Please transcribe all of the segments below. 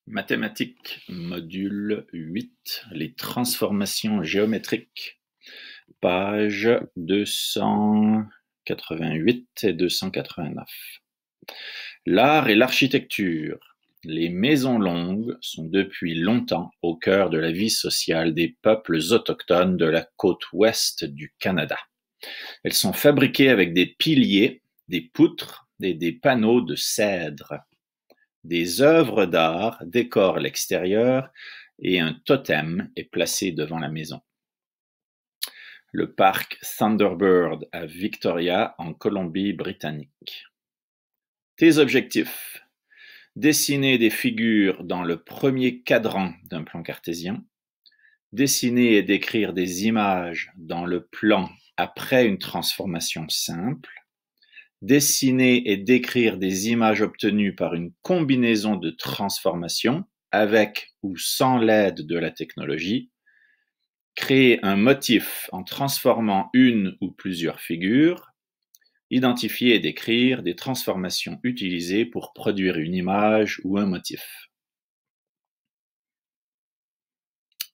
Mathématiques, module 8, les transformations géométriques, pages 288 et 289. L'art et l'architecture. Les maisons longues sont depuis longtemps au cœur de la vie sociale des peuples autochtones de la côte ouest du Canada. Elles sont fabriquées avec des piliers, des poutres et des panneaux de cèdre. Des œuvres d'art décorent l'extérieur et un totem est placé devant la maison. Le parc Thunderbird à Victoria, en Colombie-Britannique. Tes objectifs. Dessiner des figures dans le premier cadran d'un plan cartésien. Dessiner et décrire des images dans le plan après une transformation simple. Dessiner et décrire des images obtenues par une combinaison de transformations avec ou sans l'aide de la technologie. Créer un motif en transformant une ou plusieurs figures. Identifier et décrire des transformations utilisées pour produire une image ou un motif.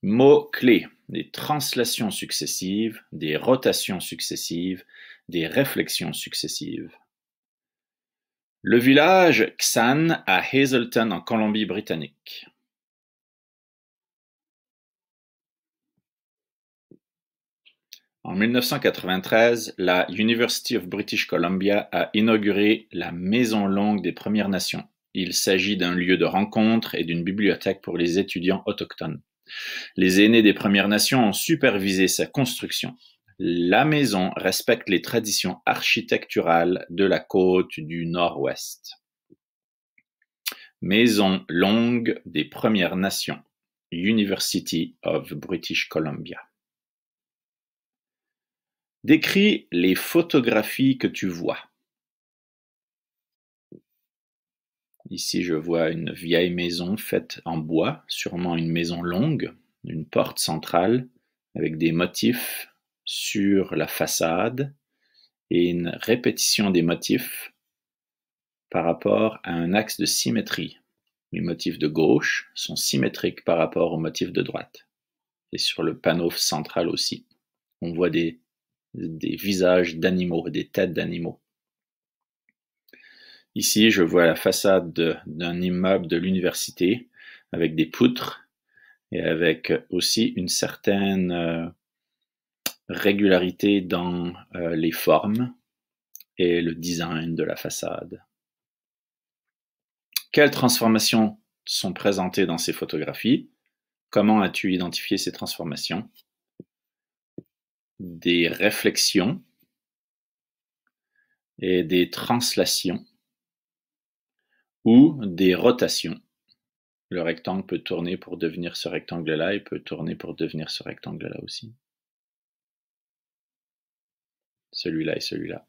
Mots-clés, des translations successives, des rotations successives, des réflexions successives. Le village Xan à Hazelton en Colombie-Britannique. En 1993, la University of British Columbia a inauguré la Maison longue des Premières Nations. Il s'agit d'un lieu de rencontre et d'une bibliothèque pour les étudiants autochtones. Les aînés des Premières Nations ont supervisé sa construction. La maison respecte les traditions architecturales de la côte du Nord-Ouest. Maison longue des Premières Nations, University of British Columbia. Décris les photographies que tu vois. Ici, je vois une vieille maison faite en bois, sûrement une maison longue, une porte centrale avec des motifs sur la façade et une répétition des motifs par rapport à un axe de symétrie. Les motifs de gauche sont symétriques par rapport aux motifs de droite. Et sur le panneau central aussi, on voit des visages d'animaux, des têtes d'animaux. Ici, je vois la façade d'un immeuble de l'université avec des poutres et avec aussi une certaine régularité dans les formes et le design de la façade. Quelles transformations sont présentées dans ces photographies? Comment as-tu identifié ces transformations? Des réflexions et des translations ou des rotations. Le rectangle peut tourner pour devenir ce rectangle-là et peut tourner pour devenir ce rectangle-là aussi. Celui-là et celui-là.